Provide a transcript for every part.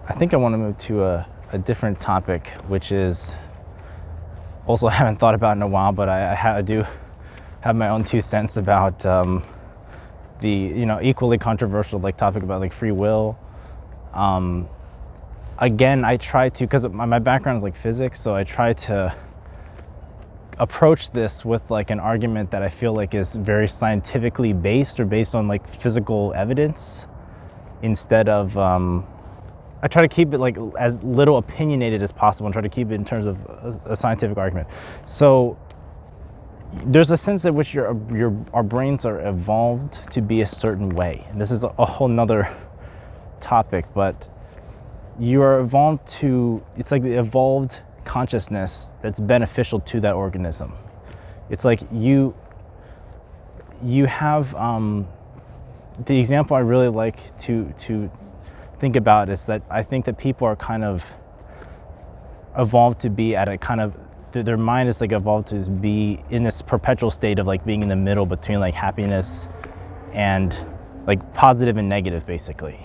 I think I want to move to a different topic, which is also I haven't thought about in a while, but I do have my own 2 cents about the equally controversial topic about free will. Again, I try to, because my background is physics, so I try to approach this with an argument that I feel is very scientifically based, or based on physical evidence, instead of I try to keep it as little opinionated as possible and try to keep it in terms of a scientific argument. So there's a sense in which our brains are evolved to be a certain way, and this is a whole nother topic, but you are evolved to, it's the evolved consciousness that's beneficial to that organism. It's you have the example I really like to think about is that I think that people are kind of evolved to be at a kind of, their mind is evolved to be in this perpetual state of being in the middle between happiness and positive and negative, basically,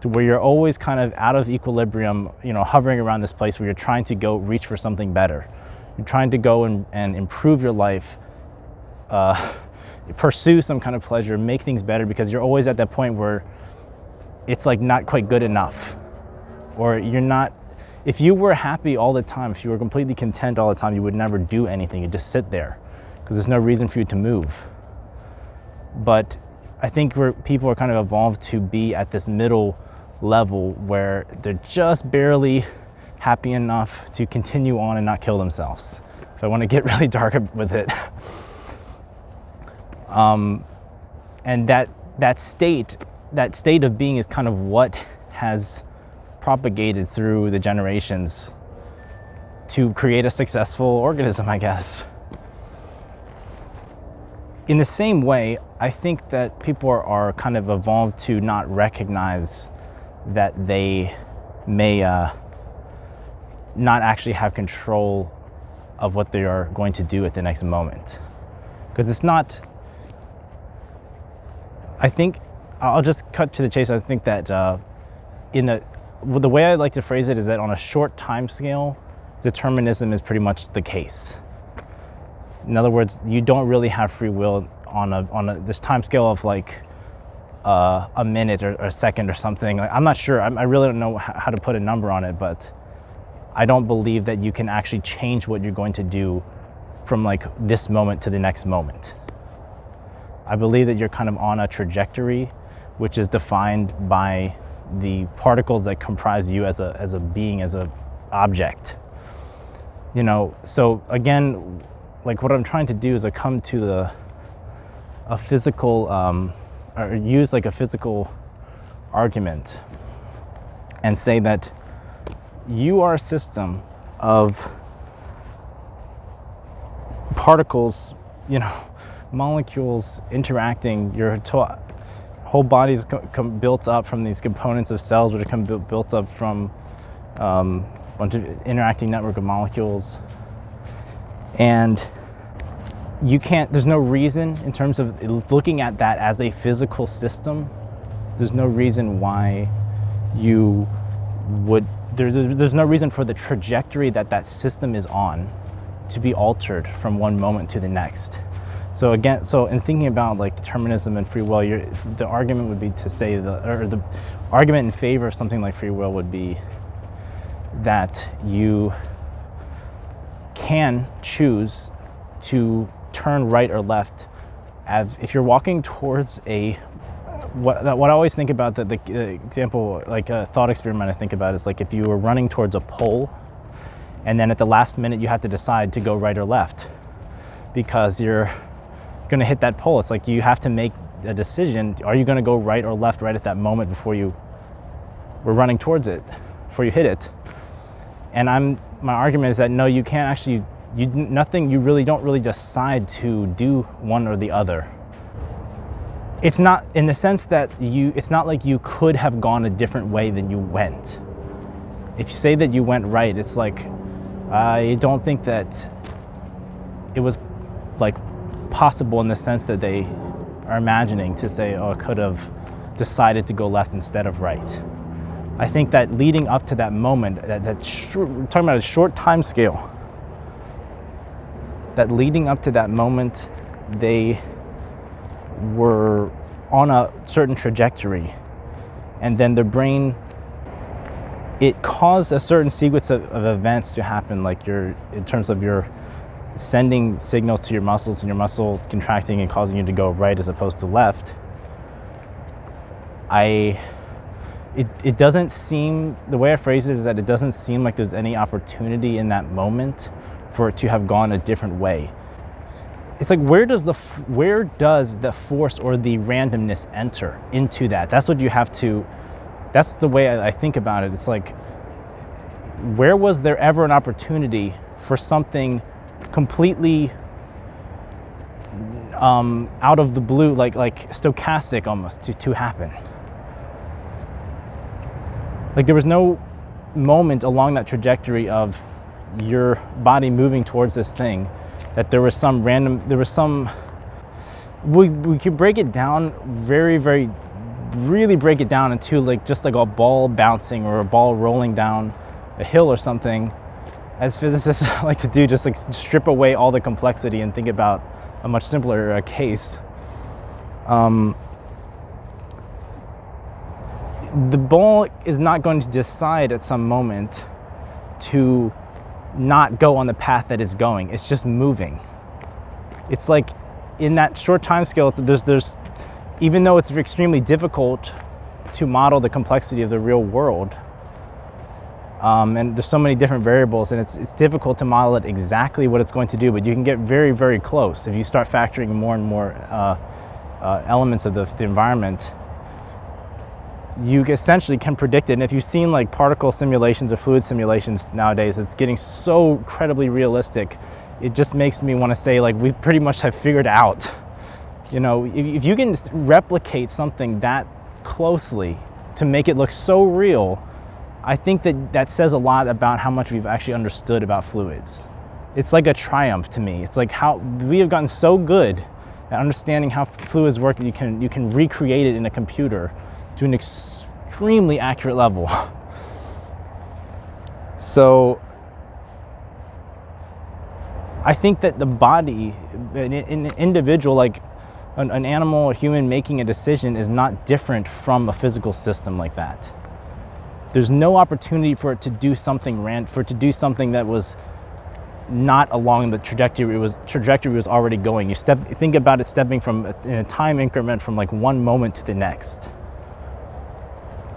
to where you're always kind of out of equilibrium, hovering around this place where you're trying to go reach for something better. You're trying to go and improve your life, pursue some kind of pleasure, make things better, because you're always at that point where it's not quite good enough, or you're not. If you were happy all the time, if you were completely content all the time, you would never do anything. You'd just sit there because there's no reason for you to move. But I think people are kind of evolved to be at this middle level where they're just barely happy enough to continue on and not kill themselves. If I want to get really dark with it. And that state of being is kind of what has propagated through the generations to create a successful organism, I guess. In the same way, I think that people are kind of evolved to not recognize that they may not actually have control of what they are going to do at the next moment. Because it's not, I think, I'll just cut to the chase. I think that the way I like to phrase it is that on a short time scale, determinism is pretty much the case. In other words, you don't really have free will on this time scale of a minute or a second or something. I'm not sure. I really don't know how to put a number on it, but I don't believe that you can actually change what you're going to do from this moment to the next moment. I believe that you're kind of on a trajectory which is defined by the particles that comprise you as a being, as a object. So again, what I'm trying to do is I come to a physical, or use a physical argument and say that you are a system of particles, molecules interacting. Your whole body is built up from these components of cells, which are built up from a bunch of interacting network of molecules. And there's no reason, in terms of looking at that as a physical system, there's no reason why you would, there's no reason for the trajectory that system is on to be altered from one moment to the next. So again, in thinking about determinism and free will, the argument would be to say the argument in favor of something like free will would be that you can choose to turn right or left. If you're walking towards what I always think about, the example, a thought experiment I think about is if you were running towards a pole, and then at the last minute you have to decide to go right or left because you're going to hit that pole. It's you have to make a decision. Are you going to go right or left right at that moment before you were running towards it, before you hit it? And my argument is that no, you can't actually, you really don't really decide to do one or the other. It's not in the sense that it's not like you could have gone a different way than you went. If you say that you went right, it's I don't think that it was possible in the sense that they are imagining to say, oh, I could have decided to go left instead of right. I think that leading up to that moment, we're talking about a short time scale, that leading up to that moment, they were on a certain trajectory, and then the brain, it caused a certain sequence of events to happen, like in terms of your sending signals to your muscles and your muscle contracting and causing you to go right as opposed to left. It doesn't seem, the way I phrase it is that it doesn't seem like there's any opportunity in that moment for it to have gone a different way. It's like, where does the force or the randomness enter into that? That's what you have to, that's the way I think about it. It's like, where was there ever an opportunity for something completely out of the blue, like stochastic almost, to happen? Like, there was no moment along that trajectory of your body moving towards this thing that there was some random, we can break it down really break it down into like just like a ball bouncing or a ball rolling down a hill or something, as physicists like to do, just like strip away all the complexity and think about a much simpler case. The ball is not going to decide at some moment to not go on the path that it's going. It's just moving. It's like, in that short time scale, there's even though it's extremely difficult to model the complexity of the real world, and there's so many different variables, and it's difficult to model it exactly what it's going to do, but you can get very, very close if you start factoring more and more elements of the environment. You essentially can predict it. And if you've seen like particle simulations or fluid simulations nowadays, it's getting so incredibly realistic. It just makes me want to say, like, we pretty much have figured out, you know, if you can replicate something that closely to make it look so real, I think that says a lot about how much we've actually understood about fluids. It's like a triumph to me. It's like how we have gotten so good at understanding how fluids work that you can recreate it in a computer to an extremely accurate level. So I think that the body, an individual, like an animal or human making a decision, is not different from a physical system like that. There's no opportunity for it to do something that was not along the trajectory it was already going. Think about it stepping from in a time increment from like one moment to the next.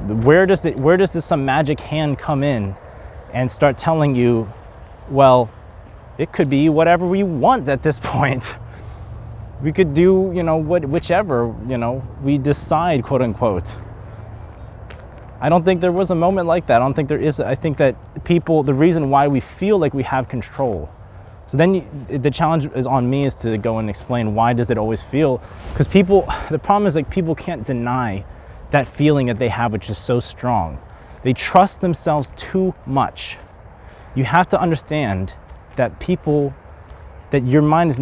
Where does some magic hand come in and start telling you, well, it could be whatever we want at this point. We could do, whichever, we decide, quote unquote. I don't think there was a moment like that. I don't think there is. I think that the reason why we feel like we have control. So then the challenge is on me is to go and explain, why does it always feel? Because the problem is, like, people can't deny that feeling that they have, which is so strong. They trust themselves too much. You have to understand that that your mind is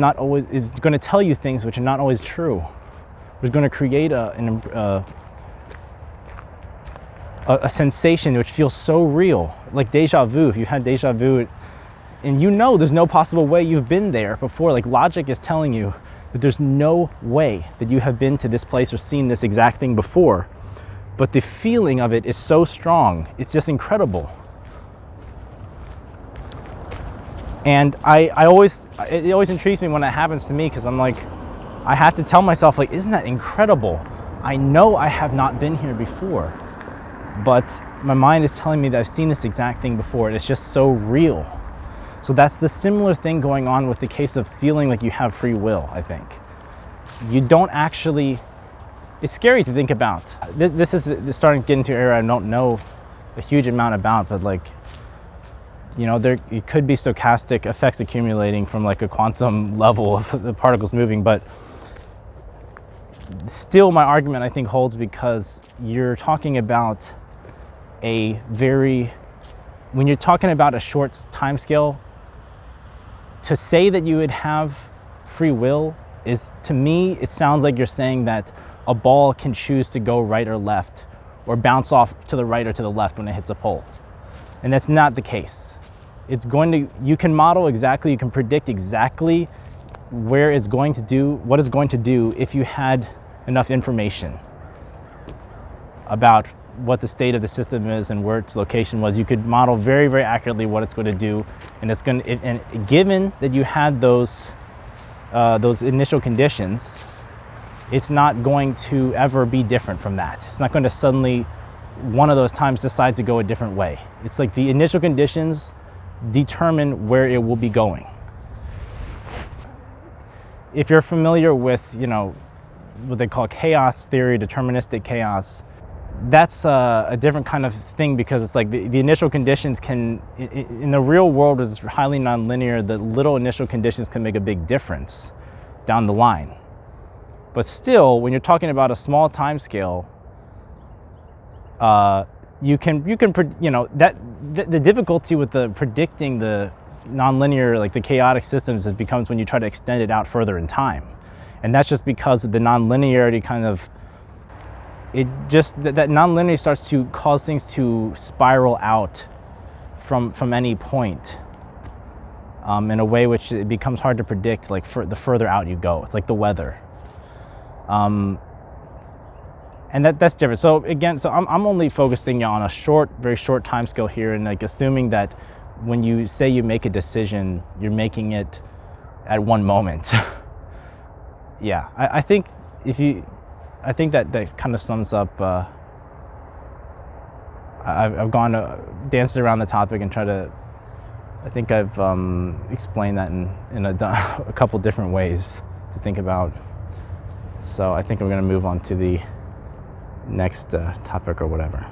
going to tell you things which are not always true. It's going to create a sensation which feels so real, like deja vu. If you had deja vu, and there's no possible way you've been there before, like logic is telling you that there's no way that you have been to this place or seen this exact thing before, but the feeling of it is so strong, it's just incredible. And it always intrigues me when that happens to me, because I'm like, I have to tell myself, like, isn't that incredible? I know I have not been here before, but my mind is telling me that I've seen this exact thing before, and it's just so real. So that's the similar thing going on with the case of feeling like you have free will, I think. You don't actually, it's scary to think about. This is starting to get into an area I don't know a huge amount about, but like, it could be stochastic effects accumulating from like a quantum level of the particles moving, but still my argument, I think, holds, because you're talking about when you're talking about a short time scale, to say that you would have free will is, to me, it sounds like you're saying that a ball can choose to go right or left, or bounce off to the right or to the left when it hits a pole. And that's not the case. You can model exactly, you can predict exactly where it's going to do, what it's going to do if you had enough information about what the state of the system is and where its location was. You could model very, very accurately what it's going to do, and given that you had those initial conditions, it's not going to ever be different from that. It's not going to suddenly, one of those times, decide to go a different way. It's like the initial conditions determine where it will be going. If you're familiar with, what they call chaos theory, deterministic chaos, that's a different kind of thing, because it's like the initial conditions can, in the real world, is highly nonlinear. The little initial conditions can make a big difference down the line. But still, when you're talking about a small time scale, the difficulty with predicting the nonlinear, like the chaotic systems, it becomes when you try to extend it out further in time. And that's just because of the nonlinearity that nonlinearity starts to cause things to spiral out from any point in a way which it becomes hard to predict, like the further out you go. It's like the weather. And that's different. So again, I'm only focusing on a very short time scale here, and like assuming that when you say you make a decision, you're making it at one moment. Yeah, I think that kind of sums up. I've danced around the topic and tried to. I think I've explained that in a couple different ways to think about. So I think we're going to move on to the next topic or whatever.